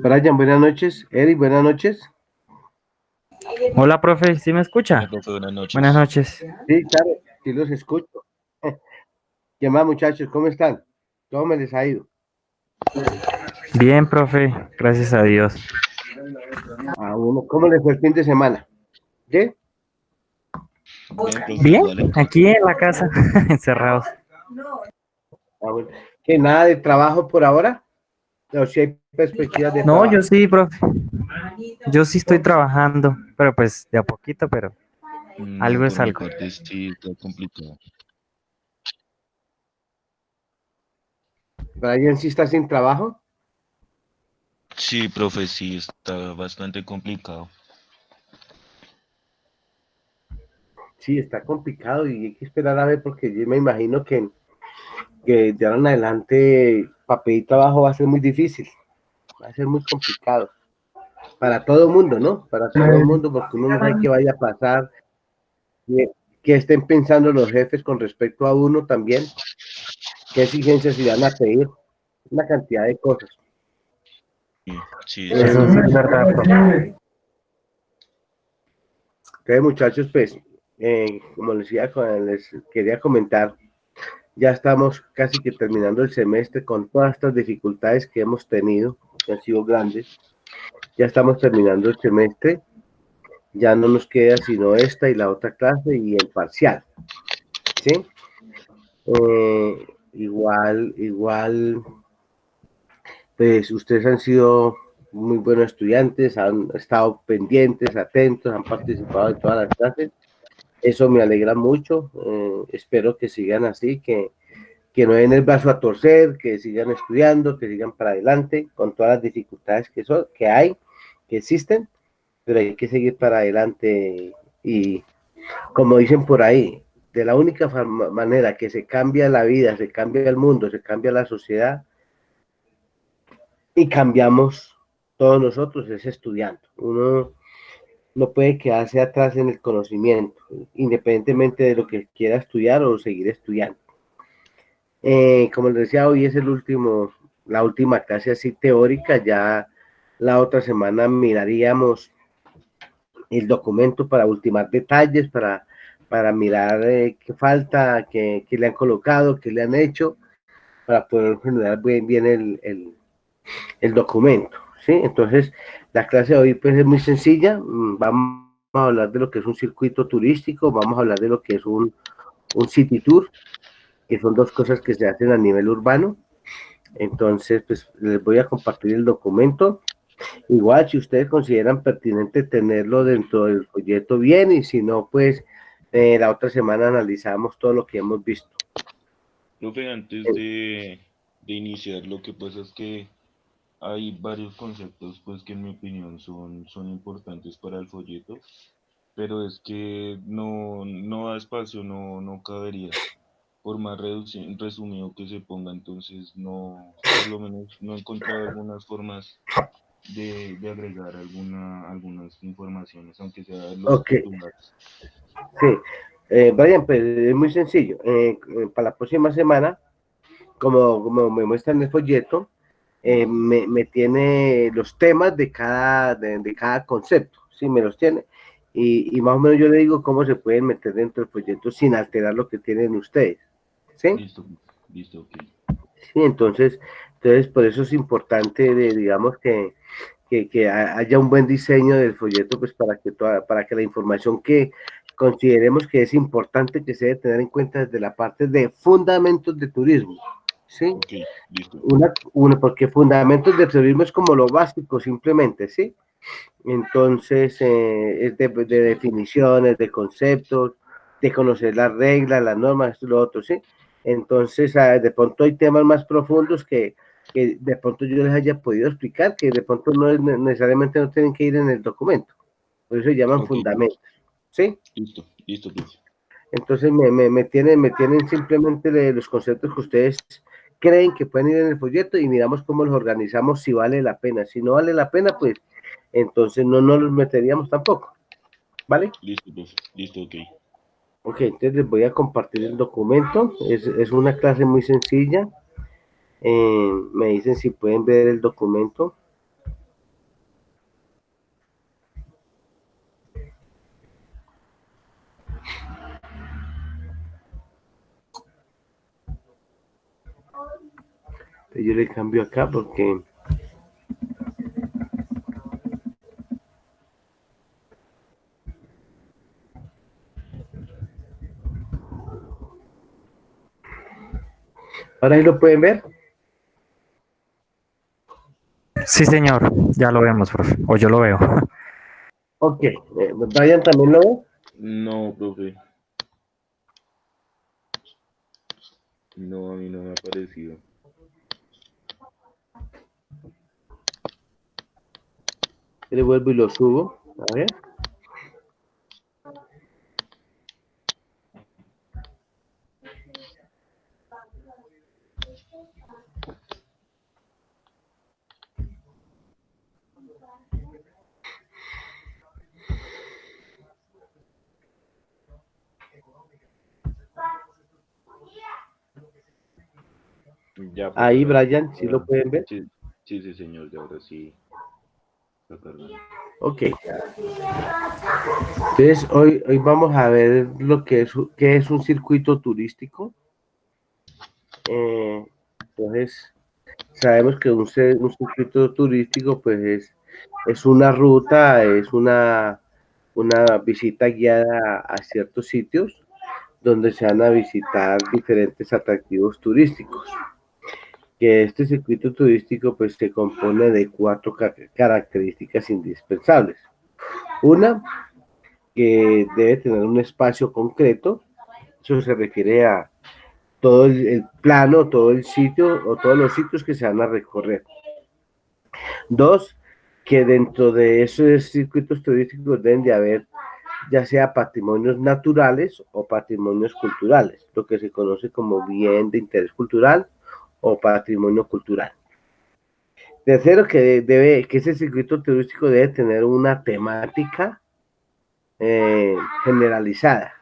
Brian, buenas noches. Eric, buenas noches. Hola, profe, ¿sí me Hola, escucha? profe, buenas Buenas noches. noches. Sí, claro, sí los escucho. ¿Qué más, muchachos? ¿Cómo están? ¿Cómo me les ha ido? Bien, profe, gracias a Dios. Bueno, ¿cómo les fue el fin de semana? ¿Sí? Bien, profe, Bien, igual acá. aquí en la casa, encerrados. Bueno. ¿Que nada de trabajo por ahora? ¿O si hay perspectivas de No, yo trabajo? sí, profe. Yo sí estoy trabajando, pero pues de a poquito, pero No, algo es por mi algo. parte sí está complicado. ¿Brian sí está sin trabajo? Sí, profe, sí está bastante complicado. Sí, está complicado y hay que esperar a ver porque yo me imagino que de ahora en adelante para pedir trabajo va a ser muy difícil, va a ser muy complicado. Para todo el mundo, ¿no? Para todo el mundo, porque uno no sabe qué vaya a pasar, que estén pensando los jefes con respecto a uno también, qué exigencias irán a pedir, una cantidad de cosas. Sí, sí, sí, Eso sí Eh, es verdad, profe. Entonces, muchachos, pues, como les quería comentar, ya estamos casi que terminando el semestre con todas estas dificultades que hemos tenido, que han sido grandes. Ya estamos terminando el semestre, ya no nos queda sino esta y la otra clase y el parcial, ¿sí? Igual, pues ustedes han sido muy buenos estudiantes, han estado pendientes, atentos, han participado en todas las clases. Eso me alegra mucho. Espero que sigan así, que no den el brazo a torcer, que sigan estudiando, que sigan para adelante con todas las dificultades que hay, que existen, pero hay que seguir para adelante. Y como dicen por ahí, de la única manera que se cambia la vida, se cambia el mundo, se cambia la sociedad y cambiamos todos nosotros es estudiando. Uno no puede quedarse atrás en el conocimiento, independientemente de lo que quiera estudiar o seguir estudiando. Como les decía, hoy es la última clase así teórica, ya la otra semana miraríamos el documento para ultimar detalles, para mirar qué falta, qué le han colocado, qué le han hecho, para poder generar bien el documento, ¿sí? Entonces, la clase de hoy pues es muy sencilla, vamos a hablar de lo que es un circuito turístico, vamos a hablar de lo que es un city tour, que son dos cosas que se hacen a nivel urbano. Entonces, pues les voy a compartir el documento. Igual, si ustedes consideran pertinente tenerlo dentro del folleto, bien, y si no, pues la otra semana analizamos todo lo que hemos visto. profe, antes de iniciar, lo que pasa es que hay varios conceptos, pues, que en mi opinión son importantes para el folleto, pero es que no da espacio, no cabería. Por más resumido que se ponga, entonces no, por lo menos no he encontrado algunas formas de agregar algunas informaciones, aunque sea los Ok, titulares. sí. Brian, pues es muy sencillo. Para la próxima semana, como me muestra en el folleto, me tiene los temas de cada concepto, ¿sí? Me los tiene. Y más o menos yo le digo cómo se pueden meter dentro del folleto sin alterar lo que tienen ustedes, ¿sí? Listo, listo, ok. Sí, entonces por eso es importante, digamos, que haya un buen diseño del folleto, pues para que la información que consideremos que es importante que se debe tener en cuenta desde la parte de fundamentos de turismo, ¿sí? Ok, listo. Porque fundamentos de turismo es como lo básico simplemente, ¿sí? Entonces, es de definiciones, de conceptos, de conocer las reglas, las normas, esto y lo otro, ¿sí? Entonces, de pronto hay temas más profundos que de pronto yo les haya podido explicar, que de pronto no es necesariamente no tienen que ir en el documento, por eso se llaman Ok, fundamentos, ¿sí? listo, profe. Entonces me tienen simplemente los conceptos que ustedes creen que pueden ir en el folleto y miramos cómo los organizamos si vale la pena. Si no vale la pena, pues entonces no los meteríamos tampoco, ¿vale? Listo, profe. Listo, ok. Ok, entonces les voy a compartir el documento. Es una clase muy sencilla. Me dicen si pueden ver el documento. Yo le cambio acá porque ahora sí lo pueden ver. Sí, señor, ya lo vemos, profe, o yo lo veo. Ok, Brian también lo ve. No, profe. No, a mí no me ha parecido. Le vuelvo y lo subo. A ver. Ya, Ahí, profesor. Brian, sí lo Ahora, pueden ver. sí, sí, sí, señor, ya ahora sí está cargando. Ok. Entonces, hoy vamos a ver lo que qué es un circuito turístico. Entonces, sabemos que un circuito turístico, pues, es una ruta, es una visita guiada a ciertos sitios donde se van a visitar diferentes atractivos turísticos. Que este circuito turístico, pues, se compone de cuatro características indispensables. Una, que debe tener un espacio concreto. Eso se refiere a todo el plano, todo el sitio o todos los sitios que se van a recorrer. Dos, que dentro de esos circuitos turísticos deben de haber ya sea patrimonios naturales o patrimonios culturales, lo que se conoce como bien de interés cultural o patrimonio cultural. Tercero, que ese circuito turístico debe tener una temática generalizada.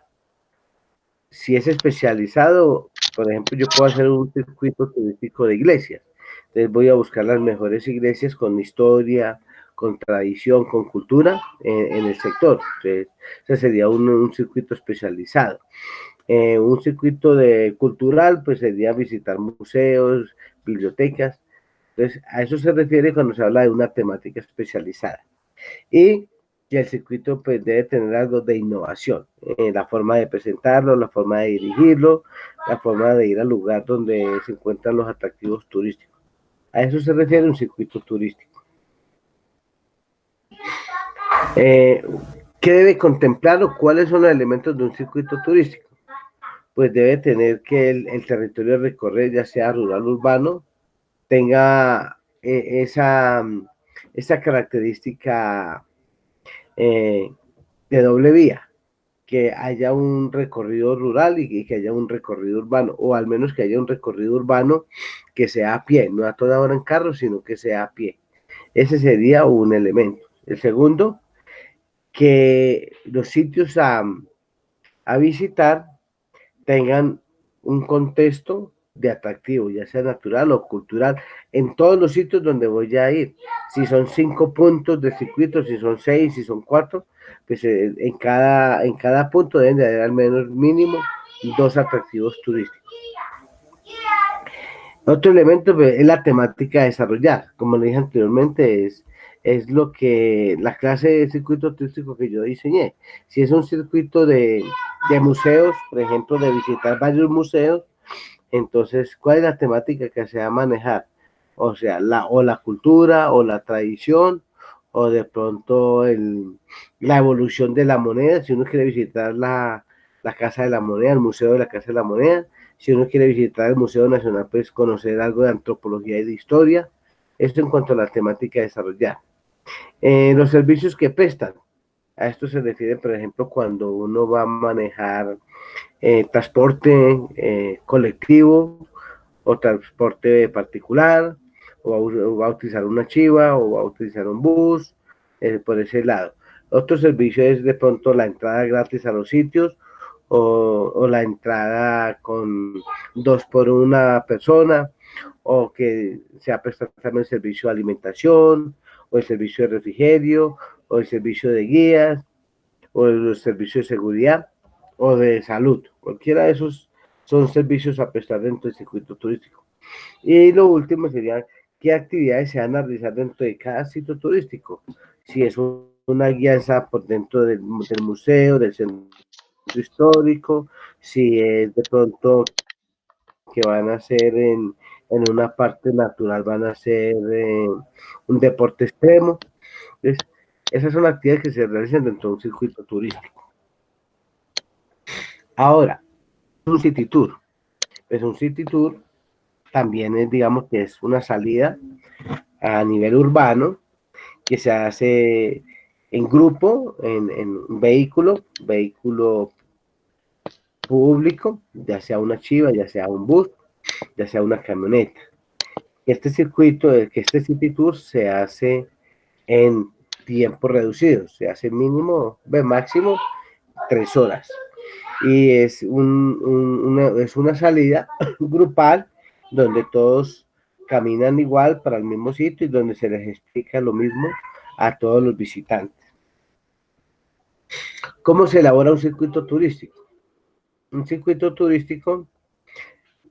Si es especializado, por ejemplo, yo puedo hacer un circuito turístico de iglesias. Entonces voy a buscar las mejores iglesias con historia, con tradición, con cultura en el sector. Entonces, ese sería un circuito especializado. Un circuito cultural, pues sería visitar museos, bibliotecas. Entonces, a eso se refiere cuando se habla de una temática especializada. Y que el circuito pues debe tener algo de innovación, la forma de presentarlo, la forma de dirigirlo, la forma de ir al lugar donde se encuentran los atractivos turísticos. A eso se refiere un circuito turístico. Eh, ¿Qué debe contemplar o cuáles son los elementos de un circuito turístico? Pues debe tener que el territorio a recorrer, ya sea rural o urbano, tenga esa característica de doble vía, que haya un recorrido rural y que haya un recorrido urbano, o al menos que haya un recorrido urbano que sea a pie, no a toda hora en carro, sino que sea a pie. Ese sería un elemento. El segundo, que los sitios a visitar tengan un contexto de atractivo, ya sea natural o cultural, en todos los sitios donde voy a ir. Si son 5 puntos de circuito, si son 6, si son 4, pues en cada punto deben de haber al menos mínimo 2 atractivos turísticos. Otro elemento pues, es la temática a desarrollar. Como le dije anteriormente, es lo que la clase de circuito turístico que yo diseñé. Si es un circuito de museos, por ejemplo, de visitar varios museos, entonces, ¿cuál es la temática que se va a manejar? O sea, o la cultura, o la tradición, o de pronto la evolución de la moneda. Si uno quiere visitar la Casa de la Moneda, el Museo de la Casa de la Moneda. Si uno quiere visitar el Museo Nacional, pues conocer algo de antropología y de historia. Esto en cuanto a la temática a desarrollar. Los servicios que prestan. A esto se refiere, por ejemplo, cuando uno va a manejar transporte colectivo o transporte particular, o va a utilizar una chiva, o va a utilizar un bus, por ese lado. Otro servicio es de pronto la entrada gratis a los sitios, o la entrada con 2 por 1 persona, o que sea prestar también el servicio de alimentación, o el servicio de refrigerio, o el servicio de guías, o el servicio de seguridad, o de salud. Cualquiera de esos son servicios a prestar dentro del circuito turístico. Y lo último sería qué actividades se van a realizar dentro de cada sitio turístico. Si es una guianza por dentro del museo, del centro histórico, si es de pronto que van a hacer en una parte natural, van a hacer un deporte extremo. Entonces, esas son actividades que se realizan dentro de un circuito turístico. Ahora, un city tour. Pues un city tour también es, digamos, que es una salida a nivel urbano que se hace en grupo, en un vehículo público, ya sea una chiva, ya sea un bus, ya sea una camioneta. Este circuito, que este city tour se hace en tiempos reducidos, se hace mínimo, máximo 3 horas. Y es una salida grupal donde todos caminan igual para el mismo sitio y donde se les explica lo mismo a todos los visitantes. ¿Cómo se elabora un circuito turístico? Un circuito turístico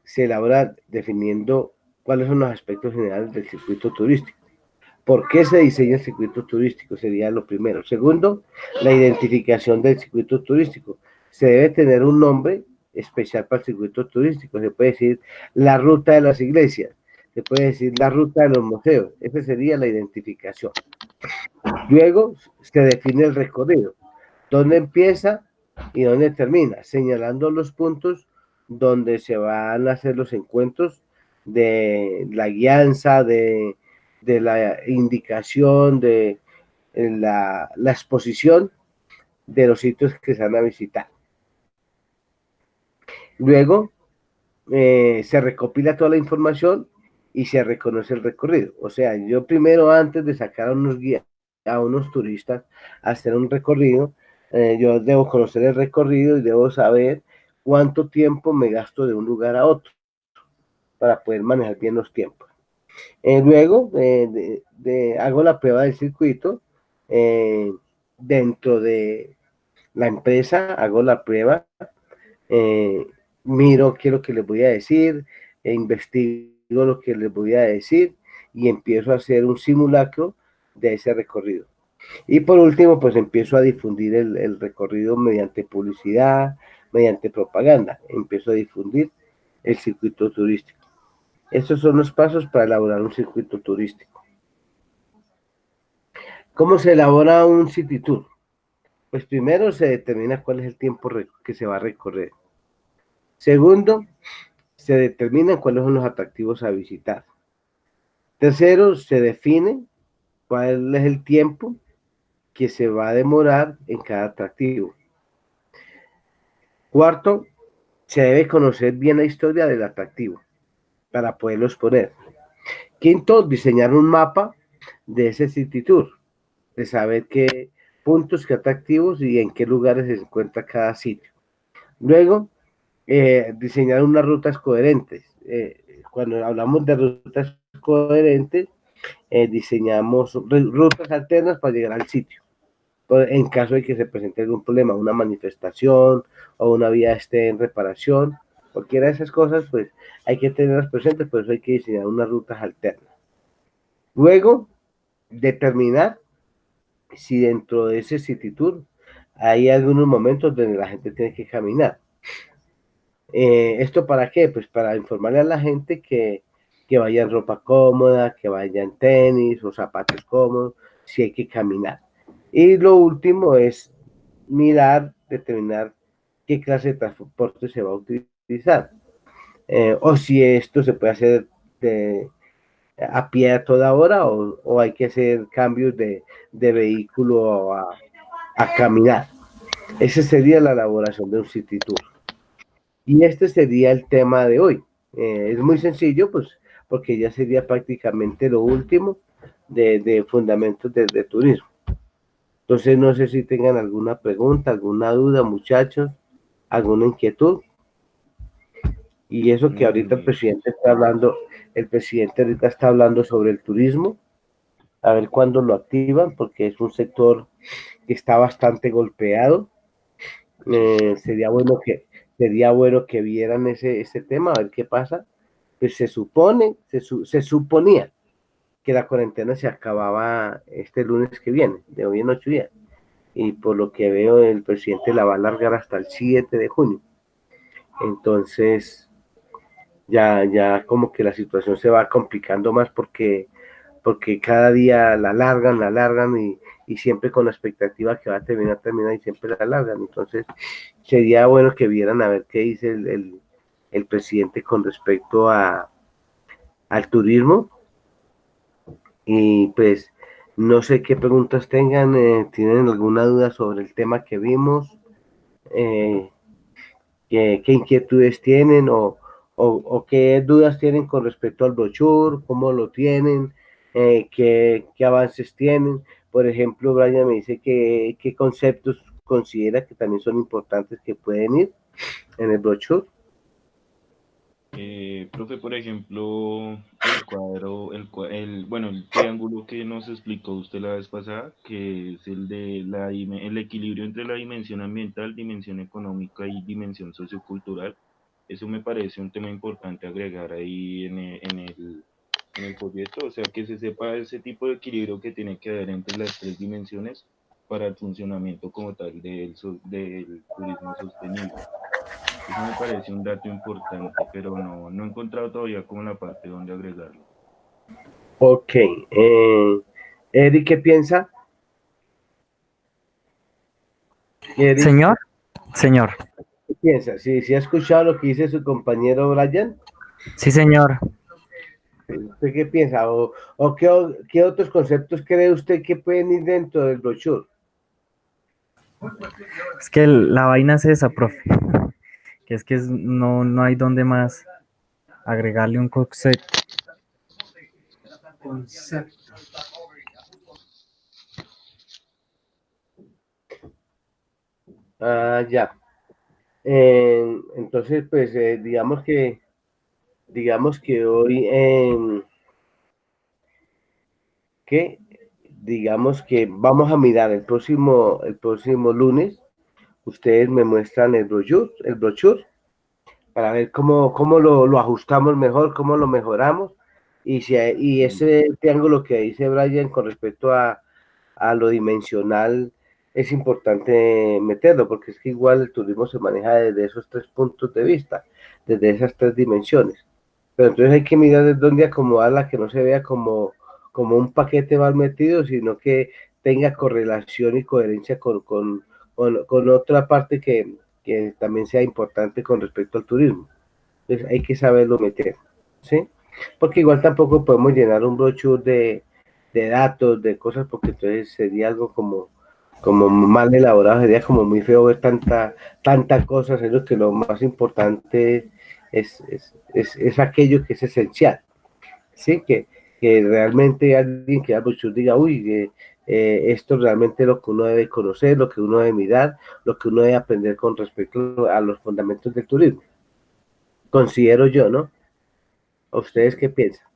se elabora definiendo cuáles son los aspectos generales del circuito turístico. ¿Por qué se diseña el circuito turístico? Sería lo primero. Segundo, la identificación del circuito turístico. Se debe tener un nombre especial para el circuito turístico. Se puede decir la ruta de las iglesias, se puede decir la ruta de los museos. Esa sería la identificación. Luego se define el recorrido. ¿Dónde empieza y dónde termina? Señalando los puntos donde se van a hacer los encuentros de la guianza, de la indicación, de la exposición de los sitios que se van a visitar. Luego se recopila toda la información y se reconoce el recorrido. O sea, yo primero, antes de sacar a unos guías, a unos turistas a hacer un recorrido, yo debo conocer el recorrido y debo saber cuánto tiempo me gasto de un lugar a otro para poder manejar bien los tiempos. Luego hago la prueba del circuito dentro de la empresa, hago la prueba, miro qué es lo que les voy a decir, investigo lo que les voy a decir y empiezo a hacer un simulacro de ese recorrido. Y por último, pues empiezo a difundir el recorrido mediante publicidad, mediante propaganda. Empiezo a difundir el circuito turístico. Estos son los pasos para elaborar un circuito turístico. ¿Cómo se elabora un city tour? Pues primero se determina cuál es el tiempo que se va a recorrer. Segundo, se determinan cuáles son los atractivos a visitar. Tercero, se define cuál es el tiempo que se va a demorar en cada atractivo. Cuarto, se debe conocer bien la historia del atractivo para poderlo exponer. Quinto, diseñar un mapa de ese city tour, de saber qué puntos, qué atractivos y en qué lugares se encuentra cada sitio. Luego, diseñar unas rutas coherentes. Cuando hablamos de rutas coherentes, diseñamos rutas alternas para llegar al sitio. En caso de que se presente algún problema, una manifestación o una vía esté en reparación, cualquiera de esas cosas, pues hay que tenerlas presentes, por eso hay que diseñar unas rutas alternas. Luego, determinar si dentro de ese city tour hay algunos momentos donde la gente tiene que caminar. ¿Esto para qué? Pues para informarle a la gente que vaya en ropa cómoda, que vaya en tenis o zapatos cómodos, si hay que caminar. Y lo último es mirar, determinar qué clase de transporte se va a utilizar. O si esto se puede hacer a pie a toda hora o hay que hacer cambios de vehículo a caminar. Esa sería la elaboración de un city tour. Y este sería el tema de hoy. Es muy sencillo, pues, porque ya sería prácticamente lo último de fundamentos de turismo. Entonces, no sé si tengan alguna pregunta, alguna duda, muchachos, alguna inquietud. Y eso que ahorita el presidente ahorita está hablando sobre el turismo, a ver cuándo lo activan, porque es un sector que está bastante golpeado. Sería bueno que vieran ese tema, a ver qué pasa, pues se suponía que la cuarentena se acababa este lunes que viene, de hoy en 8 días. Y por lo que veo, el presidente la va a alargar hasta el 7 de junio. Entonces, ya como que la situación se va complicando más porque cada día la alargan y siempre con la expectativa que va a terminar y siempre la alargan. Entonces, sería bueno que vieran a ver qué dice el presidente con respecto al turismo. Y pues, no sé qué preguntas tengan, tienen alguna duda sobre el tema que vimos, eh, qué inquietudes tienen o qué dudas tienen con respecto al brochure, cómo lo tienen, qué avances tienen. Por ejemplo, Brian me dice que qué conceptos considera que también son importantes que pueden ir en el brochure. Profe, por ejemplo, el cuadro, bueno, el triángulo que nos explicó usted la vez pasada, que es el de el equilibrio entre la dimensión ambiental, dimensión económica y dimensión sociocultural. Eso me parece un tema importante agregar ahí en el folleto, o sea, que se sepa ese tipo de equilibrio que tiene que haber entre las tres dimensiones para el funcionamiento como tal del turismo sostenible. Eso me parece un dato importante, pero no he encontrado todavía como la parte donde agregarlo. Ok. Eric, ¿qué piensa? Eric, Señor, señor. ¿qué piensa? ¿Sí ha escuchado lo que dice su compañero Brian? Sí, señor. ¿Usted qué piensa? ¿O qué otros conceptos cree usted que pueden ir dentro del brochure? Es que la vaina es esa, profe. Que es que no hay donde más agregarle un concepto. Ah, ya. Entonces, pues, digamos que hoy, que digamos que vamos a mirar el próximo lunes. Ustedes me muestran el brochure para ver cómo lo ajustamos mejor, cómo lo mejoramos. Y ese triángulo que dice Brian con respecto a lo dimensional es importante meterlo, porque es que igual el turismo se maneja desde esos 3 puntos de vista, desde esas 3 dimensiones. Pero entonces hay que mirar de dónde acomodarla, que no se vea como un paquete mal metido, sino que tenga correlación y coherencia con otra parte que también sea importante con respecto al turismo. Entonces hay que saberlo meter, ¿sí? Porque igual tampoco podemos llenar un brochure de datos, de cosas, porque entonces sería algo como mal elaborado, sería como muy feo ver tanta cosa, sino que lo más importante es aquello que es esencial, ¿sí? Que realmente alguien que haga brochure diga, uy, esto realmente es lo que uno debe conocer, lo que uno debe mirar, lo que uno debe aprender con respecto a los fundamentos del turismo. Considero yo, ¿no? ¿A ustedes qué piensan?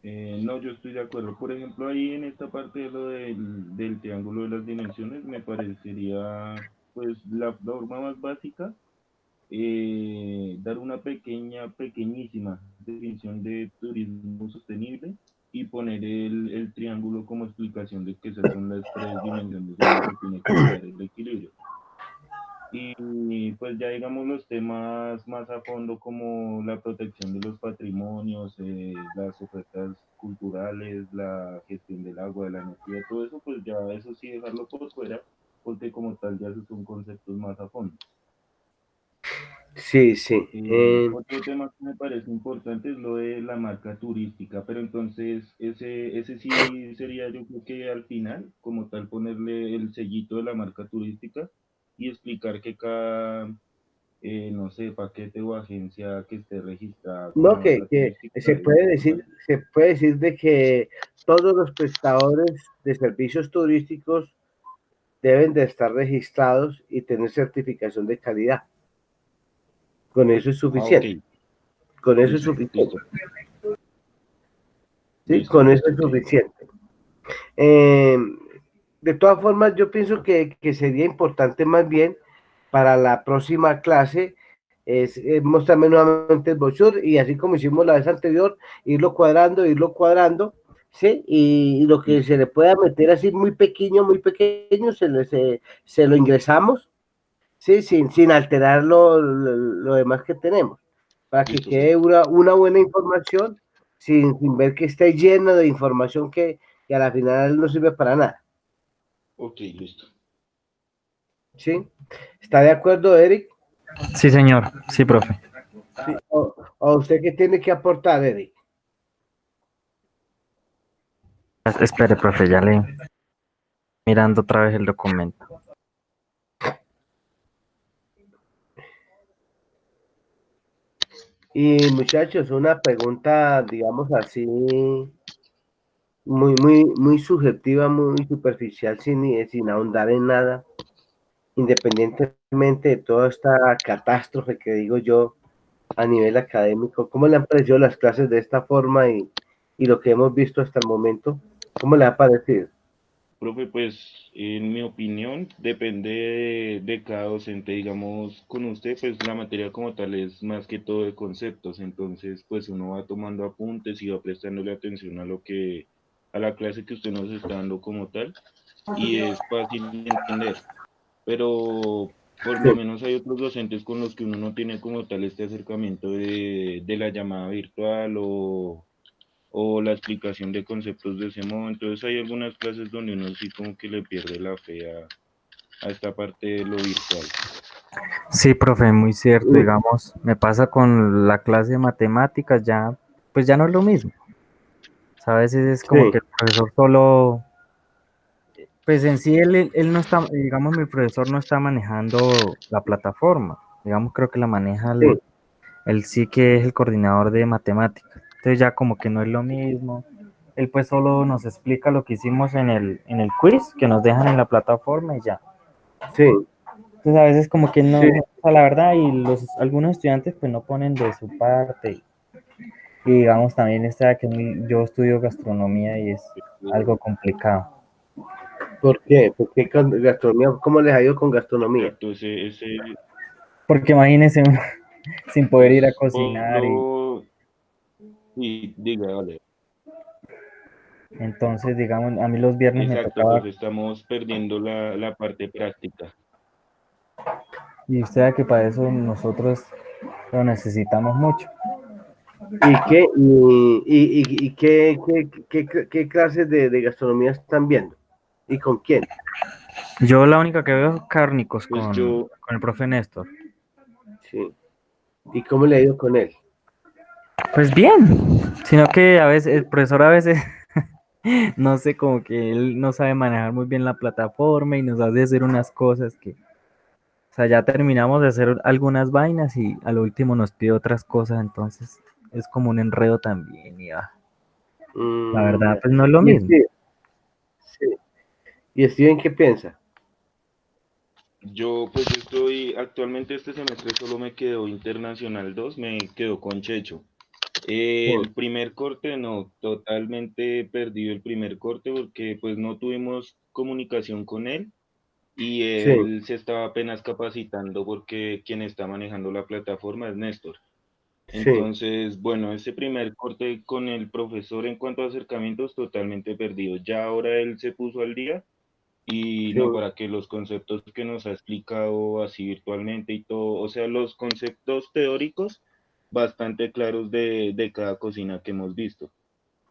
No, yo estoy de acuerdo. Por ejemplo, ahí en esta parte de lo del triángulo de las dimensiones, me parecería, pues, la forma más básica, dar una pequeñísima definición de turismo sostenible y poner el triángulo como explicación de que esas son las tres dimensiones donde se tiene que lograr el equilibrio. Y pues ya digamos los temas más a fondo como la protección de los patrimonios, las ofertas culturales, la gestión del agua, de la energía, todo eso, pues ya eso sí dejarlo por fuera, porque como tal ya esos son conceptos más a fondo. Sí, sí. Otro tema que me parece importante es lo de la marca turística, pero entonces ese sí sería yo creo que al final, como tal, ponerle el sellito de la marca turística y explicar que cada, no sé, paquete o agencia que esté registrada con No, la que, marca que turística se debe puede colocar. decir, se puede decir de que todos los prestadores de servicios turísticos deben de estar registrados y tener certificación de calidad. Con eso es Ah, ok, suficiente. Con eso es listo, suficiente. listo, ¿Sí? listo, Con eso listo, es ok. suficiente. Eh, de todas formas, yo pienso que sería importante más bien para la próxima clase es mostrarme nuevamente el brochure y así como hicimos la vez anterior, irlo cuadrando, ¿sí? Y lo que se le pueda meter así muy pequeño, se lo ingresamos, ¿sí? Sin alterar lo demás que tenemos, para que Listo, quede una buena información, sin ver que esté lleno de información que a la final no sirve para nada, ok, listo. ¿sí? ¿Está de acuerdo, Eric? Sí, señor. Sí, profe. Sí. ¿O usted qué tiene que aportar, Eric? Espere, profe, ya le mirando otra vez el documento. Y muchachos, una pregunta, digamos así, muy subjetiva, muy superficial, sin ahondar en nada, independientemente de toda esta catástrofe que digo yo a nivel académico. ¿Cómo le han parecido las clases de esta forma y lo que hemos visto hasta el momento? ¿Cómo le ha parecido? Profe, pues en mi opinión depende de cada docente, digamos, con usted, pues la materia como tal es más que todo de conceptos, entonces pues uno va tomando apuntes y va prestándole atención a a la clase que usted nos está dando como tal, y es fácil de entender, pero por Sí, lo menos hay otros docentes con los que uno no tiene como tal este acercamiento de la llamada virtual o la explicación de conceptos de ese modo. Entonces hay algunas clases donde uno sí como que le pierde la fe a esta parte de lo virtual. Sí, profe, muy cierto. Digamos, me pasa con la clase de matemáticas, ya, pues ya no es lo mismo. O sea, a veces es como sí, que el profesor solo, pues en sí él no está, digamos, mi profesor no está manejando la plataforma. Digamos, creo que la maneja sí, él sí que es el coordinador de matemáticas. Entonces ya como que no es lo mismo. Él pues solo nos explica lo que hicimos en el quiz que nos dejan en la plataforma y ya. sí, Entonces a veces como que no, sí. o sea, la verdad, y algunos estudiantes pues no ponen de su parte. Y digamos también está que yo estudio gastronomía y es algo complicado. ¿Por qué? ¿Por qué con gastronomía? ¿Cómo les ha ido con gastronomía? Exacto, Porque imagínense uno sin poder ir a pues cocinar y sí, diga, vale. entonces digamos, a mí los viernes me Exacto, tocaba, profe, estamos perdiendo la parte práctica. y usted sabe que para eso nosotros lo necesitamos mucho. ¿Qué clases de gastronomía están viendo? ¿Y con quién? Yo la única que veo es cárnicos Pues yo, con el profe Néstor. Sí. ¿Y cómo le ha ido con él? Pues bien, sino que a veces el profesor a veces no sé, como que él no sabe manejar muy bien la plataforma y nos hace hacer unas cosas que, o sea, ya terminamos de hacer algunas vainas y a lo último nos pide otras cosas, entonces es como un enredo también y la verdad Ya. pues no es lo ¿Y mismo. Steven? Sí. ¿Y Steven qué piensa? pues yo estoy, actualmente este semestre solo me quedó Internacional 2, me quedó con Checho. Sí, El primer corte, no, totalmente perdido el primer corte porque pues no tuvimos comunicación con él y sí, él se estaba apenas capacitando porque quien está manejando la plataforma es Néstor. sí, Entonces, bueno, ese primer corte con el profesor en cuanto a acercamientos totalmente perdido. Ya ahora él se puso al día y sí, no, para que los conceptos que nos ha explicado así virtualmente y todo, o sea, los conceptos teóricos bastante claros de cada cocina que hemos visto.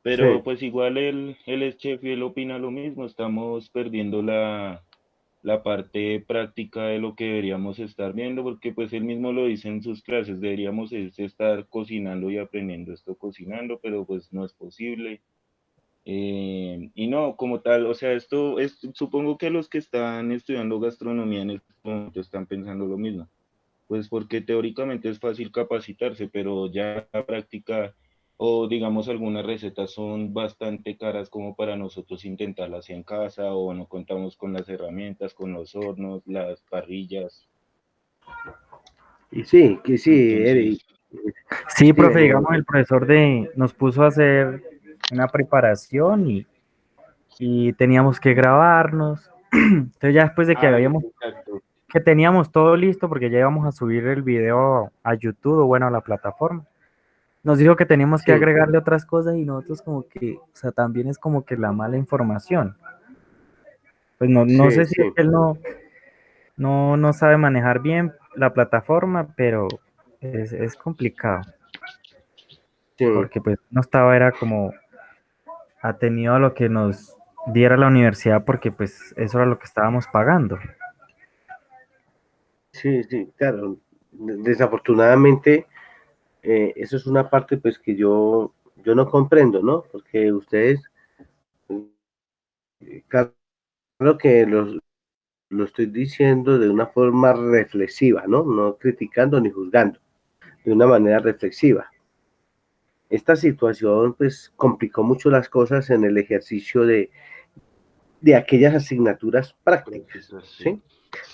Pero sí, pues igual él es chef y él opina lo mismo, estamos perdiendo la parte práctica de lo que deberíamos estar viendo, porque pues él mismo lo dice en sus clases, deberíamos estar cocinando y aprendiendo esto cocinando, pero pues no es posible. Y no, como tal, o sea, esto es, supongo que los que están estudiando gastronomía en este momento están pensando lo mismo, pues porque teóricamente es fácil capacitarse, pero ya la práctica o digamos algunas recetas son bastante caras como para nosotros intentarlas en casa o no contamos con las herramientas, con los hornos, las parrillas. y sí, que sí, Eric. Entonces, Sí, profe, Steven, digamos, el profesor nos puso a hacer una preparación y teníamos que grabarnos. Entonces ya después de que ah, habíamos, exacto. que teníamos todo listo porque ya íbamos a subir el video a YouTube o bueno, a la plataforma. Nos dijo que teníamos que Sí, agregarle otras cosas y nosotros como que, o sea, también es como que la mala información. Pues no sí, sé si es sí, que él no sabe manejar bien la plataforma, pero es complicado, sí, porque pues no estaba, era como atenido a lo que nos diera la universidad, porque pues eso era lo que estábamos pagando. sí, sí, claro. Desafortunadamente, eso es una parte pues que yo no comprendo, ¿no? Porque ustedes, claro que lo estoy diciendo de una forma reflexiva, ¿no? No criticando ni juzgando, de una manera reflexiva. Esta situación pues complicó mucho las cosas en el ejercicio de aquellas asignaturas prácticas, Prácticas, sí. ¿sí?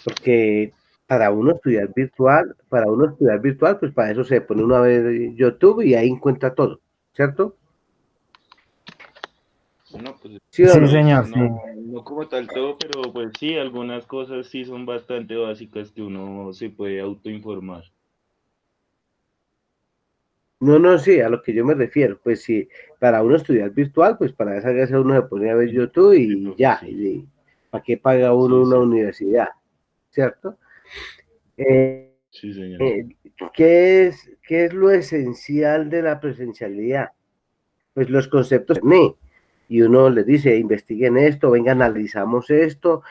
Porque para uno estudiar virtual, pues para eso se pone uno a ver YouTube y ahí encuentra todo, ¿cierto? No, pues ¿Sí o Sí, no? señor, sí. no como tal todo, pero pues sí, algunas cosas sí son bastante básicas que uno se puede autoinformar. No, no, sí, a lo que yo me refiero, pues sí, para uno estudiar virtual, pues para esa casa uno se pone a ver YouTube Sí, y profe, ya, sí. y ¿para qué paga uno Sí, una sí, universidad? ¿Cierto? Eh, sí, señor. eh, qué es lo esencial de la presencialidad? Pues los conceptos, y uno les dice, investiguen esto, venga, analizamos esto,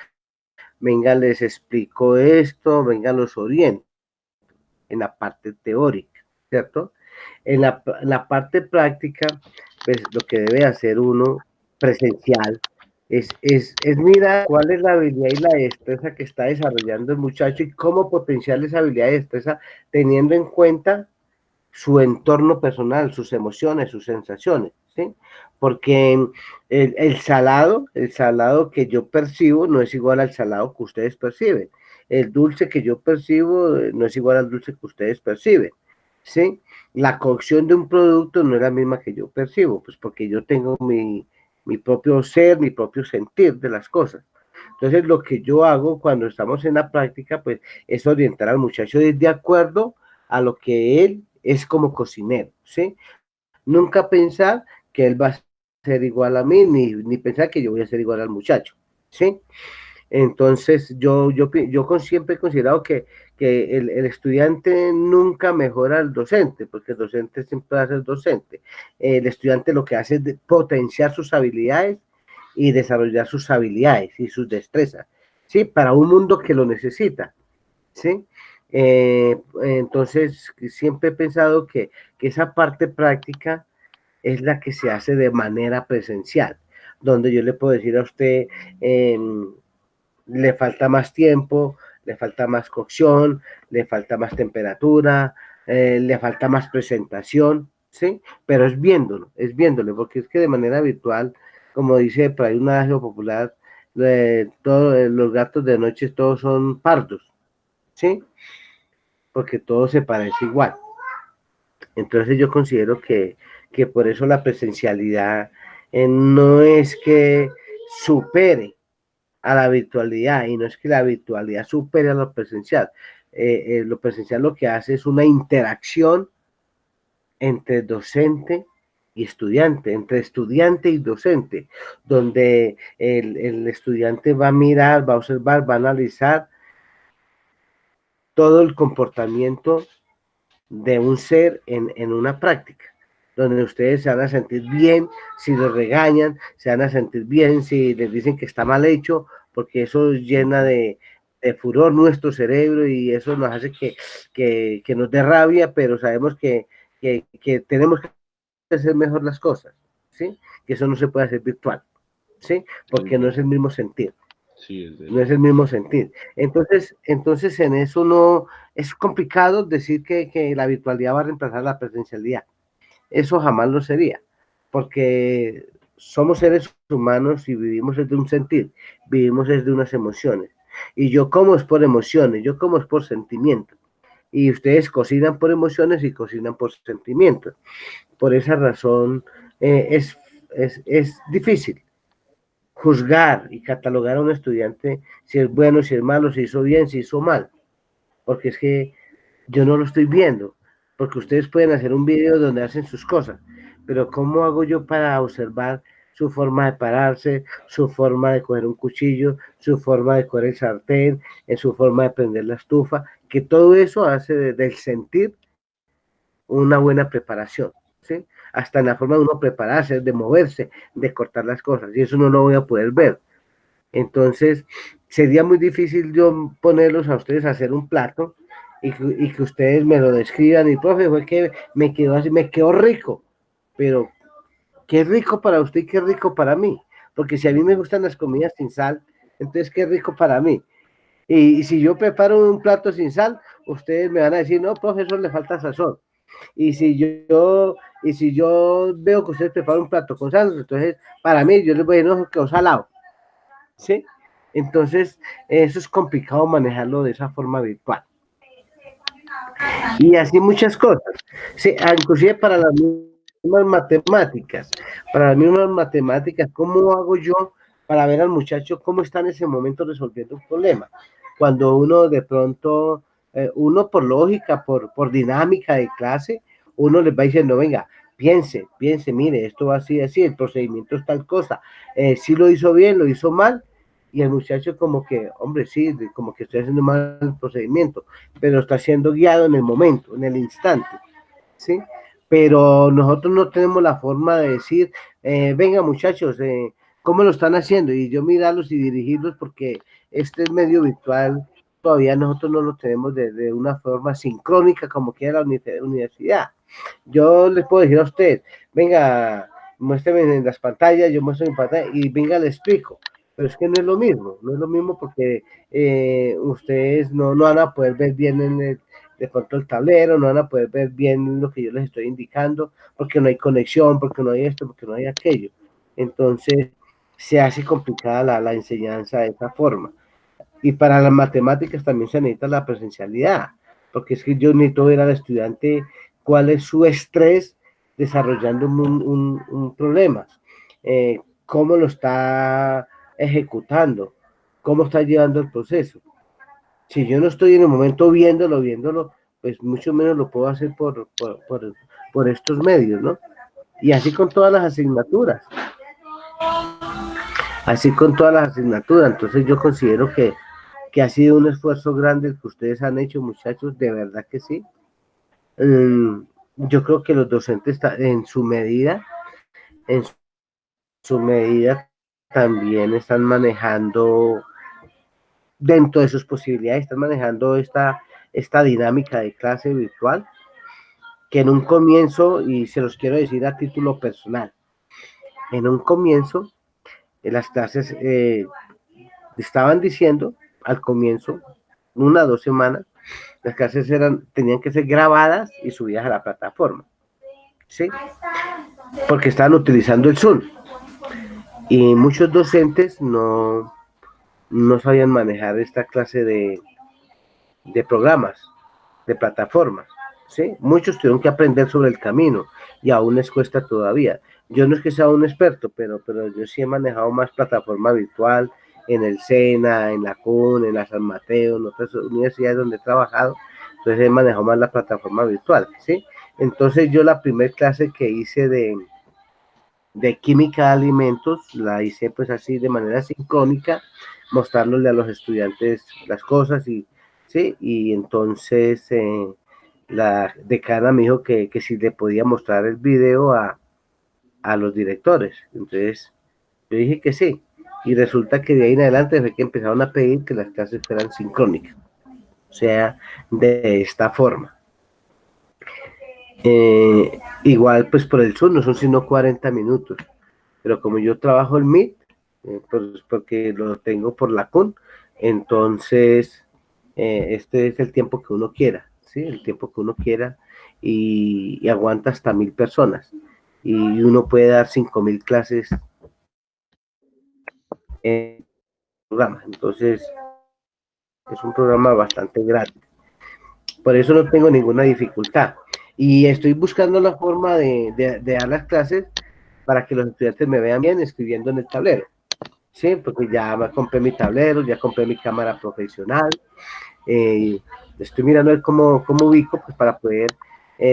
venga, les explico esto, venga, los oriento en la parte teórica, ¿cierto? En la parte práctica, pues lo que debe hacer uno presencial es mirar cuál es la habilidad y la destreza que está desarrollando el muchacho y cómo potenciar esa habilidad y destreza teniendo en cuenta su entorno personal, sus emociones, sus sensaciones, ¿sí? Porque el salado que yo percibo no es igual al salado que ustedes perciben. El dulce que yo percibo no es igual al dulce que ustedes perciben, ¿sí? La cocción de un producto no es la misma que yo percibo, pues porque yo tengo mi propio ser, mi propio sentir de las cosas. Entonces, lo que yo hago cuando estamos en la práctica, pues, es orientar al muchacho de acuerdo a lo que él es como cocinero, ¿sí? Nunca pensar que él va a ser igual a mí, ni pensar que yo voy a ser igual al muchacho, ¿sí? Entonces, siempre he considerado que el estudiante nunca mejora al docente, porque el docente siempre va a ser docente. El estudiante lo que hace es potenciar sus habilidades y desarrollar sus habilidades y sus destrezas, ¿sí? Para un mundo que lo necesita, ¿sí? Entonces, siempre he pensado que esa parte práctica es la que se hace de manera presencial, donde yo le puedo decir a usted, eh, le falta más tiempo, le falta más cocción, le falta más temperatura, le falta más presentación, ¿sí? Pero es viéndolo, porque es que de manera virtual, como dice por ahí un adagio popular, los gatos de noche todos son pardos, ¿sí? Porque todo se parece igual. Entonces yo considero que por eso la presencialidad no es que supere a la virtualidad y no es que la virtualidad supere a lo presencial lo que hace es una interacción entre docente y estudiante, entre estudiante y docente, donde el estudiante va a mirar, va a observar, va a analizar todo el comportamiento de un ser en una práctica, donde ustedes se van a sentir bien si los regañan, se van a sentir bien si les dicen que está mal hecho, porque eso llena de furor nuestro cerebro y eso nos hace que nos dé rabia, pero sabemos que tenemos que hacer mejor las cosas, ¿sí? Que eso no se puede hacer virtual, ¿sí? Es Porque no es el verdad. mismo sentir, Sí, es no es verdad. el mismo sentir. Entonces en eso no es complicado decir que la virtualidad va a reemplazar la presencialidad. Eso jamás lo sería, porque somos seres humanos y vivimos desde un sentir, vivimos desde unas emociones. Y yo como es por emociones, yo como es por sentimientos. Y ustedes cocinan por emociones y cocinan por sentimientos. Por esa razón es difícil, juzgar y catalogar a un estudiante si es bueno, si es malo, si hizo bien, si hizo mal, porque es que yo no lo estoy viendo, porque ustedes pueden hacer un video donde hacen sus cosas, pero ¿cómo hago yo para observar su forma de pararse, su forma de coger un cuchillo, su forma de coger el sartén, en su forma de prender la estufa? Que todo eso hace del sentir una buena preparación, ¿sí? Hasta en la forma de uno prepararse, de moverse, de cortar las cosas, y eso no lo voy a poder ver. Entonces, sería muy difícil yo ponerlos a ustedes a hacer un plato y que ustedes me lo describan, y profe, fue que me quedó así, me quedó rico, pero qué rico para usted y qué rico para mí, porque si a mí me gustan las comidas sin sal, entonces qué rico para mí. Y si yo preparo un plato sin sal, ustedes me van a decir, no, profesor, le falta sazón. Y si yo veo que ustedes preparan un plato con sal, entonces para mí yo les voy a decir, no, quedó salado, ¿sí? Entonces, eso es complicado manejarlo de esa forma virtual. Y así muchas cosas. Sí, inclusive para las mismas matemáticas, ¿cómo hago yo para ver al muchacho cómo está en ese momento resolviendo un problema? Cuando uno de pronto, uno por lógica, por dinámica de clase, uno les va diciendo, venga, piense, mire, esto va así, así, el procedimiento es tal cosa, si lo hizo bien, lo hizo mal, y el muchacho como que, hombre, sí, como que estoy haciendo mal el procedimiento, pero está siendo guiado en el momento, en el instante, ¿sí? Pero nosotros no tenemos la forma de decir, venga muchachos, ¿cómo lo están haciendo? Y yo mirarlos y dirigirlos, porque este medio virtual todavía nosotros no lo tenemos de una forma sincrónica como quiera la universidad. Yo les puedo decir a ustedes, venga, muéstrenme en las pantallas, yo muestro mi pantalla y venga, le explico. Pero es que no es lo mismo porque ustedes no van a poder ver bien de pronto el tablero, no van a poder ver bien lo que yo les estoy indicando, porque no hay conexión, porque no hay esto, porque no hay aquello. Entonces, se hace complicada la enseñanza de esa forma. Y para las matemáticas también se necesita la presencialidad, porque es que yo necesito ver al estudiante cuál es su estrés desarrollando un problema, cómo lo está ejecutando, cómo está llevando el proceso. Si yo no estoy en el momento viéndolo, pues mucho menos lo puedo hacer por estos medios, ¿no? Y así con todas las asignaturas. Entonces yo considero que ha sido un esfuerzo grande el que ustedes han hecho, muchachos, de verdad que sí. Yo creo que los docentes en su medida también están manejando, dentro de sus posibilidades, están manejando esta dinámica de clase virtual, que en un comienzo, y se los quiero decir a título personal, en un comienzo, en las clases estaban diciendo al comienzo, 1 o 2 semanas, las clases tenían que ser grabadas y subidas a la plataforma, ¿sí? Porque estaban utilizando el Zoom. Y muchos docentes no sabían manejar esta clase de programas, de plataformas, ¿sí? Muchos tuvieron que aprender sobre el camino y aún les cuesta todavía. Yo no es que sea un experto, pero yo sí he manejado más plataforma virtual en el SENA, en la CUN, en la San Mateo, en otras universidades donde he trabajado, entonces he manejado más la plataforma virtual, ¿sí? Entonces yo la primera clase que hice de química de alimentos, la hice pues así de manera sincrónica, mostrarle a los estudiantes las cosas ¿sí? Y entonces la decana me dijo que si le podía mostrar el video a los directores. Entonces yo dije que sí, y resulta que de ahí en adelante fue que empezaron a pedir que las clases fueran sincrónicas, o sea, de esta forma. Igual pues por el Zoom no son sino 40 minutos, pero como yo trabajo el Meet, pues porque lo tengo por la CUN, entonces este es el tiempo que uno quiera, ¿sí? El tiempo que uno quiera, y aguanta hasta 1000 personas, y uno puede dar 5000 clases en el programa. Entonces es un programa bastante grande, por eso no tengo ninguna dificultad, y estoy buscando la forma de dar las clases para que los estudiantes me vean bien escribiendo en el tablero. ¿sí? Porque ya me compré mi tablero, ya compré mi cámara profesional, estoy mirando a ver cómo ubico pues, para poder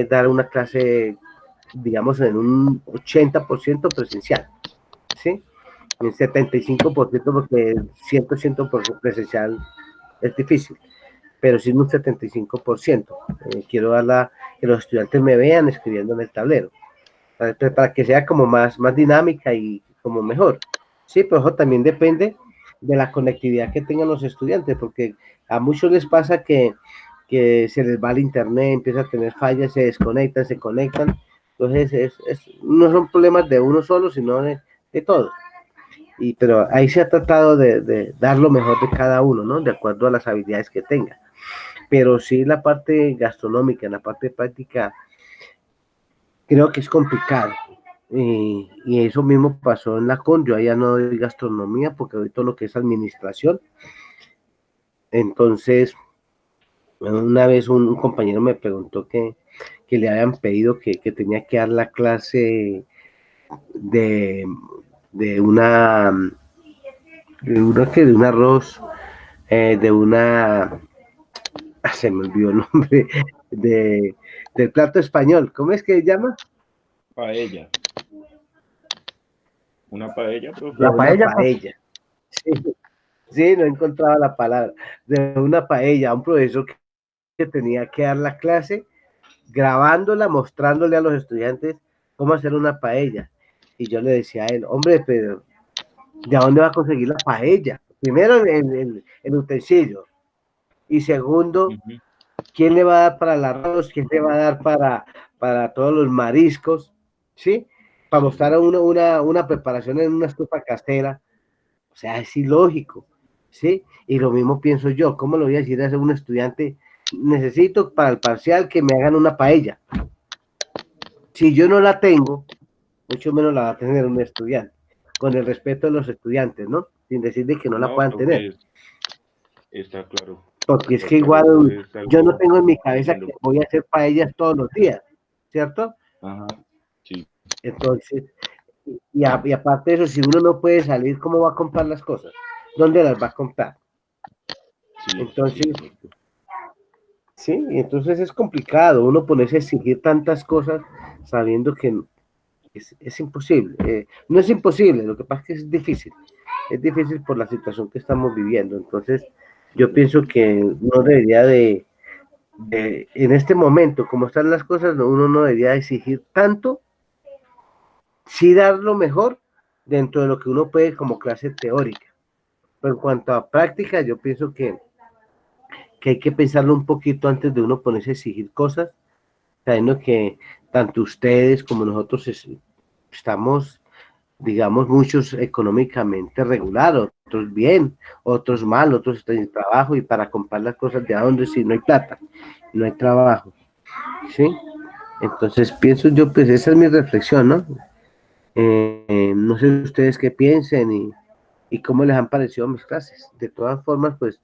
dar una clase, digamos, en un 80% presencial, ¿sí? En 75% porque 100% presencial es difícil, pero sí un 75%. Quiero que los estudiantes me vean escribiendo en el tablero, para que sea como más dinámica y como mejor. Sí, pero eso también depende de la conectividad que tengan los estudiantes, porque a muchos les pasa que se les va el internet, empieza a tener fallas, se desconectan, se conectan. Entonces, no son problemas de uno solo, sino de todos. Pero ahí se ha tratado de dar lo mejor de cada uno, ¿no? De acuerdo a las habilidades que tenga. Pero sí la parte gastronómica, la parte práctica, creo que es complicado. Y eso mismo pasó en la CON. Yo allá no doy gastronomía porque doy todo lo que es administración. Entonces, una vez un compañero me preguntó que le habían pedido que tenía que dar la clase de, de una de un arroz, de una, se me olvidó el nombre, de, del plato español. ¿Cómo es que se llama? Paella. ¿Una paella, profe? La De una paella, profe. paella. Sí, sí, no encontraba la palabra. De una paella, un profesor que tenía que dar la clase, grabándola, mostrándole a los estudiantes cómo hacer una paella. Y yo le decía a él, hombre, pero ¿de dónde va a conseguir la paella? Primero, el utensilio. Y segundo, Ujú. ¿quién le va a dar para el arroz? ¿Quién le va a dar para todos los mariscos? ¿Sí? Para Sí, mostrar una preparación en una estufa casera. O sea, es ilógico. ¿Sí? Y lo mismo pienso yo. ¿Cómo le voy a decir a un estudiante? Necesito para el parcial que me hagan una paella. Si yo no la tengo, mucho menos la va a tener un estudiante. Con el respeto de los estudiantes, ¿no? Sin decirle que no la no, puedan tener. profe, está claro. Porque es Está que claro, eso igual es yo no algo tengo en mi cabeza tremendo. que voy a hacer paellas todos los días, ¿cierto? Ajá, sí, Entonces, y aparte de eso, si uno no puede salir, ¿cómo va a comprar las cosas? ¿Dónde las va a comprar? sí, eso sí es Entonces, cierto. sí, entonces es complicado uno ponerse a exigir tantas cosas sabiendo que es imposible. No es imposible, lo que pasa es que es difícil por la situación que estamos viviendo. Entonces, yo pienso que no debería en este momento, como están las cosas, uno no debería exigir tanto, sí dar lo mejor dentro de lo que uno puede como clase teórica. Pero en cuanto a práctica, yo pienso que hay que pensarlo un poquito antes de uno ponerse a exigir cosas, sabiendo que tanto ustedes como nosotros estamos, digamos, muchos económicamente regulados, otros bien, otros mal, otros están en trabajo y para comprar las cosas de a dónde si no hay plata, no hay trabajo, ¿sí? Entonces pienso yo, pues esa es mi reflexión, ¿no? No sé ustedes qué piensen y cómo les han parecido mis clases. De todas formas, pues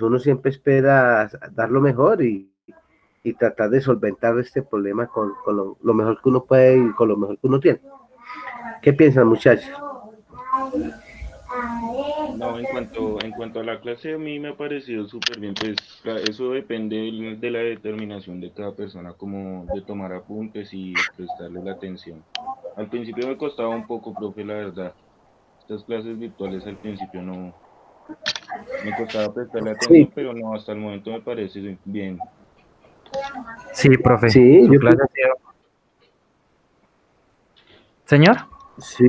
uno siempre espera dar lo mejor y tratar de solventar este problema con lo mejor que uno puede y con lo mejor que uno tiene. ¿Qué piensan, muchachos? No, en cuanto a la clase, a mí me ha parecido súper bien, pues eso depende de la determinación de cada persona, como de tomar apuntes y prestarle la atención. Al principio me costaba un poco, profe, la verdad. Estas clases virtuales al principio no me costaba prestarle Sí, atención, pero no, hasta el momento me parece bien. Sí, profe. sí, Su clase ha sido. Señor, sí.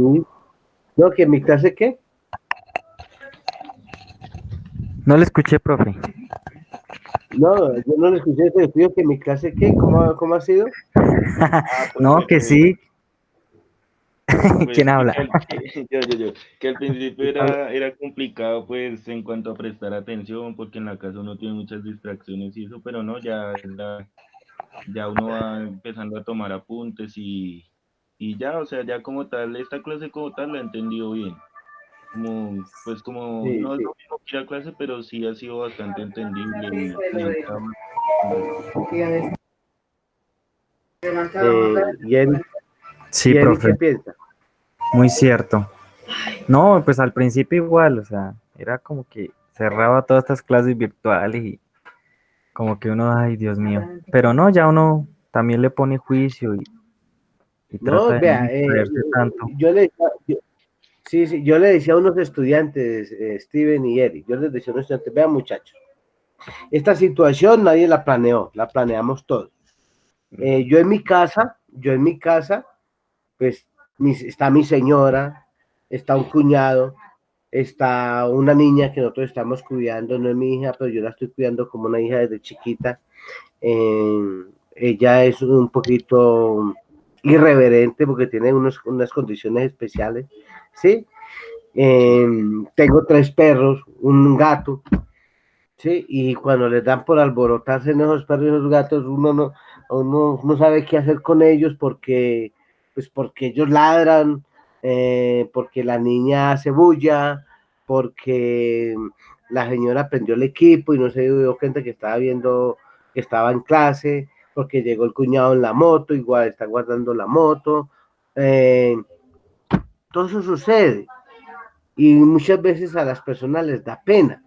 No, que en mi clase, ¿qué? no le escuché, profe. No, yo no le escuché, pero digo que en mi clase, ¿qué? ¿Cómo ha sido? Ah, No, profe, que sí. pues ¿Quién sí, habla? que al principio era complicado pues en cuanto a prestar atención, porque en la casa uno tiene muchas distracciones y eso, pero no, ya uno va empezando a tomar apuntes y ya, o sea, ya como tal, esta clase como tal la he entendido bien. Pues como Sí, no es sí. lo mismo que ir a clase, pero sí ha sido bastante entendible y entraba. ¿Y Eric, Sí, qué profe. piensa? Muy cierto. No, pues al principio igual, o sea, era como que cerraba todas estas clases virtuales y como que uno, ay, Dios mío. Pero no, ya uno también le pone juicio y trata No, de no vea, distraerse tanto. yo le, sí, sí, yo le decía a unos estudiantes, Steven y Eric, yo les decía a unos estudiantes, vean muchachos, esta situación nadie la planeó, la planeamos todos. Yo en mi casa, pues está mi señora, está un cuñado, está una niña que nosotros estamos cuidando, no es mi hija, pero yo la estoy cuidando como una hija desde chiquita. Ella es un poquito irreverente porque tiene unas condiciones especiales, ¿sí? Sí. Tengo 3 perros, un gato, ¿sí? Y cuando les dan por alborotarse en esos perros y esos gatos, uno no sabe qué hacer con ellos porque, pues porque ellos ladran, porque la niña hace bulla, porque la señora prendió el equipo y no se dio cuenta que estaba viendo, que estaba en clase, porque llegó el cuñado en la moto, igual está guardando la moto. eh, Todo eso sucede y muchas veces a las personas les da pena,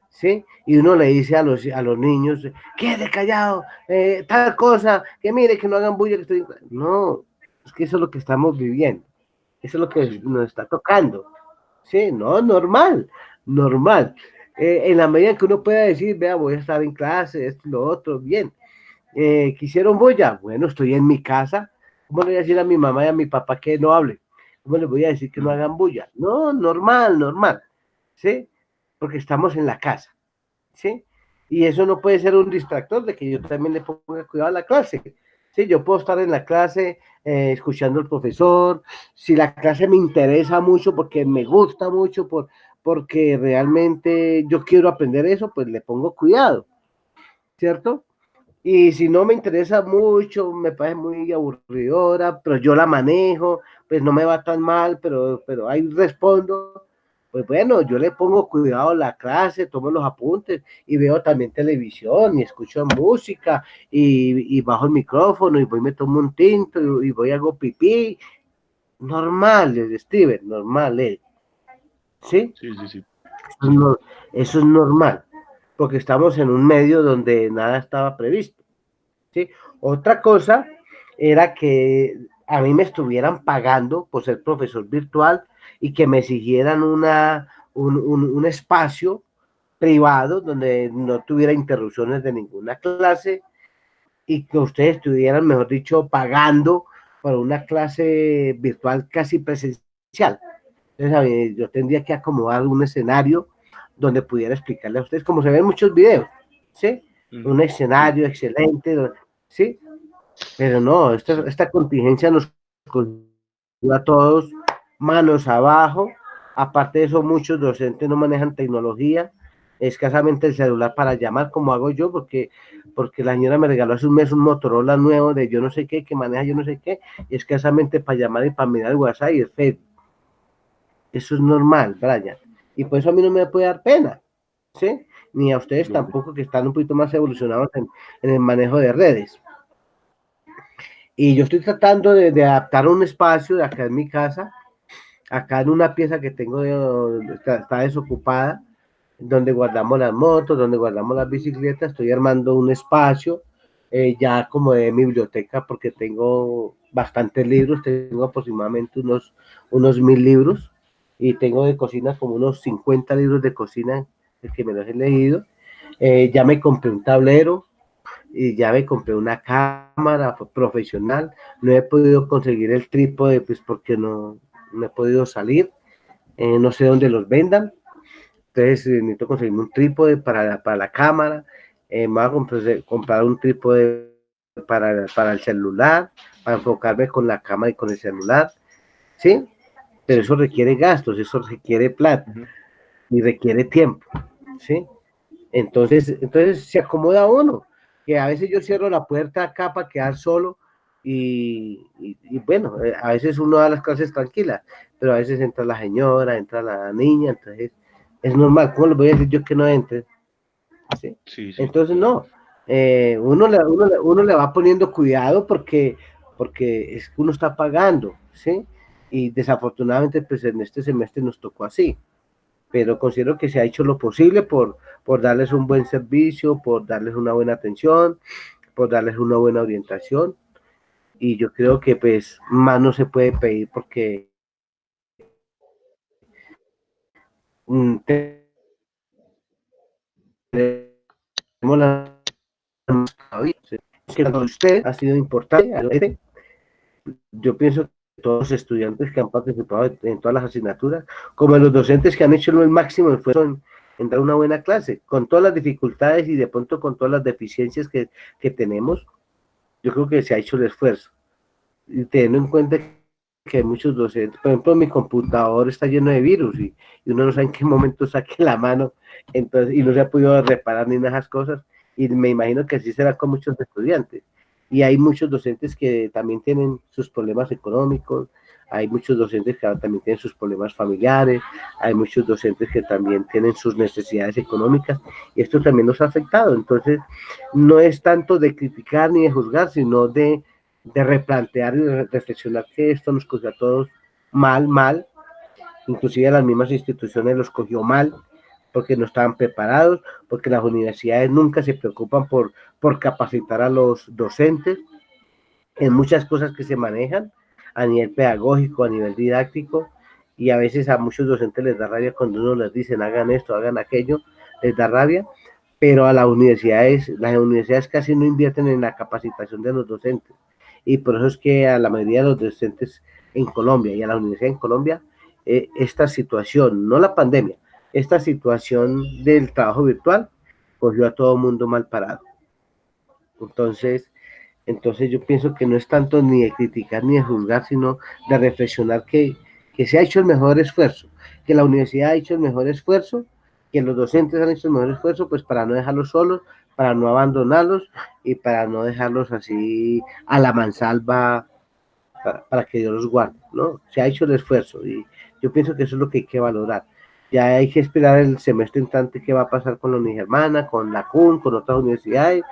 ¿sí? Y uno le dice a los niños, quédate callado, tal cosa, que mire, que no hagan bulla, que estoy... No, es que eso es lo que estamos viviendo, eso es lo que Sí. nos está tocando, ¿sí? No, normal, normal. En la medida que uno pueda decir, vea, voy a estar en clase, esto y lo otro, bien. ¿Quisieron bulla? Bueno, estoy en mi casa. ¿Cómo le voy a decir a mi mamá y a mi papá que no hable? ¿Cómo les voy a decir que no hagan bulla? No, normal, normal, ¿sí? Porque estamos en la casa, ¿sí? Y eso no puede ser un distractor de que yo también le ponga cuidado a la clase. Sí, yo puedo estar en la clase escuchando al profesor, si la clase me interesa mucho porque me gusta mucho, porque realmente yo quiero aprender eso, pues le pongo cuidado, ¿cierto? Y si no me interesa mucho, me parece muy aburridora, pero yo la manejo, pues no me va tan mal, pero ahí respondo. Pues bueno, yo le pongo cuidado a la clase, tomo los apuntes y veo también televisión y escucho música y bajo el micrófono y voy me tomo un tinto y voy hago pipí. Normal, Steven, normal, ¿sí? Sí, sí, sí. Eso es normal, porque estamos en un medio donde nada estaba previsto. ¿Sí? Otra cosa era que a mí me estuvieran pagando por ser profesor virtual y que me exigieran un espacio privado donde no tuviera interrupciones de ninguna clase y que ustedes estuvieran, mejor dicho, pagando por una clase virtual casi presencial. Entonces, a mí, yo tendría que acomodar un escenario donde pudiera explicarle a ustedes, como se ven en muchos videos, ¿sí? Un Sí. escenario excelente, ¿sí? Pero no, Sí. esta contingencia nos a todos manos abajo. Aparte de eso, muchos docentes no manejan tecnología, escasamente el celular para llamar, como hago yo, porque la señora me regaló hace un mes un Motorola nuevo de yo no sé qué, que maneja yo no sé qué, y escasamente para llamar y para mirar el WhatsApp y el Facebook. Eso es normal, Brian. Y por eso a mí no me puede dar pena, ¿sí? Ni a ustedes Lógico. tampoco, que están un poquito más evolucionados en el manejo de redes. Y yo estoy tratando de adaptar un espacio de acá en mi casa, acá en una pieza que tengo, está desocupada, donde guardamos las motos, donde guardamos las bicicletas. Estoy armando un espacio ya como de biblioteca porque tengo bastantes libros, tengo aproximadamente unos 1000 libros y tengo de cocina como unos 50 libros de cocina que me los he leído. Ya me compré un tablero, y ya me compré una cámara profesional. No he podido conseguir el trípode, pues porque no he podido salir. No sé dónde los vendan. Entonces necesito conseguir un trípode para la cámara. Me voy a comprar un trípode para el celular, para enfocarme con la cámara y con el celular. ¿Sí? Pero Sí. eso requiere gastos, eso requiere plata Ujú. y requiere tiempo. ¿Sí? Entonces se acomoda uno, que a veces yo cierro la puerta acá para quedar solo y bueno, a veces uno da las clases tranquilas, pero a veces entra la señora, entra la niña, entonces es normal. ¿Cómo les voy a decir yo que no entre? ¿Sí? Sí, sí, Entonces claro. no, uno le va poniendo cuidado porque es que uno está pagando, ¿sí? y desafortunadamente pues en este semestre nos tocó así, pero considero que se ha hecho lo posible por darles un buen servicio, por darles una buena atención, por darles una buena orientación, y yo creo que pues más no se puede pedir porque tenemos la que usted ha sido importante. Yo pienso que todos los estudiantes que han participado en todas las asignaturas, como los docentes que han hecho el máximo esfuerzo en dar una buena clase, con todas las dificultades y de pronto con todas las deficiencias que tenemos, yo creo que se ha hecho el esfuerzo. Y teniendo en cuenta que hay muchos docentes, por ejemplo, mi computador está lleno de virus y uno no sabe en qué momento saque la mano, entonces, y no se ha podido reparar ni nada de esas cosas, y me imagino que así será con muchos estudiantes. Y hay muchos docentes que también tienen sus problemas económicos, hay muchos docentes que también tienen sus problemas familiares, hay muchos docentes que también tienen sus necesidades económicas, y esto también nos ha afectado. Entonces, no es tanto de criticar ni de juzgar, sino de replantear y de reflexionar que esto nos cogió a todos mal, inclusive a las mismas instituciones los cogió mal, porque no estaban preparados, porque las universidades nunca se preocupan por capacitar a los docentes en muchas cosas que se manejan a nivel pedagógico, a nivel didáctico, y a veces a muchos docentes les da rabia cuando uno les dicen hagan esto, hagan aquello, les da rabia, pero a las universidades casi no invierten en la capacitación de los docentes, y por eso es que a la mayoría de los docentes en Colombia y a la universidad en Colombia, esta situación, no la pandemia, esta situación del trabajo virtual cogió a todo el mundo mal parado. Entonces yo pienso que no es tanto ni de criticar ni de juzgar, sino de reflexionar que se ha hecho el mejor esfuerzo, que la universidad ha hecho el mejor esfuerzo, que los docentes han hecho el mejor esfuerzo, pues para no dejarlos solos, para no abandonarlos y para no dejarlos así a la mansalva, para que Dios los guarde, ¿no? Se ha hecho el esfuerzo y yo pienso que eso es lo que hay que valorar. Ya hay que esperar el semestre entrante qué va a pasar con la Unigermana, con la CUN, con otras universidades,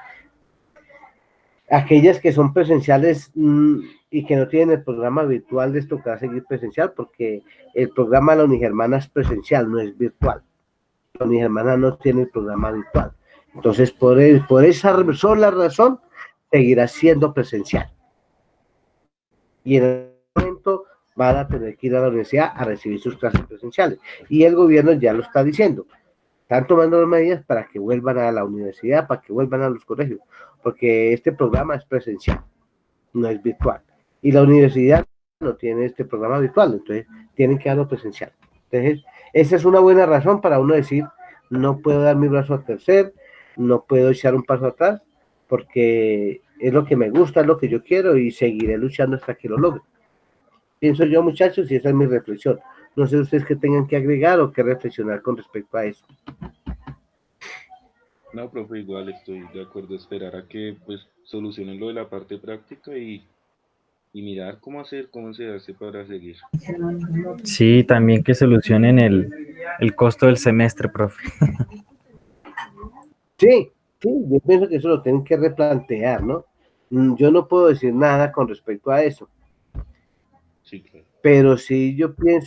aquellas que son presenciales y que no tienen el programa virtual, les tocará seguir presencial porque el programa de la Unigermana es presencial, no es virtual. La Unigermana no tiene el programa virtual. Entonces, por esa sola razón, seguirá siendo presencial. Y en el momento van a tener que ir a la universidad a recibir sus clases presenciales. Y el gobierno ya lo está diciendo. Están tomando las medidas para que vuelvan a la universidad, para que vuelvan a los colegios, porque este programa es presencial, no es virtual. Y la universidad no tiene este programa virtual, entonces tienen que darlo presencial. Entonces, esa es una buena razón para uno decir, no puedo dar mi brazo a torcer, no puedo echar un paso atrás, porque es lo que me gusta, es lo que yo quiero y seguiré luchando hasta que lo logre. Pienso yo, muchachos, y esa es mi reflexión. No sé ustedes qué tengan que agregar o qué reflexionar con respecto a eso. No, profe, igual estoy de acuerdo, esperar a que pues solucionen lo de la parte práctica y mirar cómo hacer, cómo se hace para seguir. Sí, también que solucionen el costo del semestre, profe. Sí, yo pienso que eso lo tienen que replantear, ¿no? Yo no puedo decir nada con respecto a eso, Sí, claro. pero sí yo pienso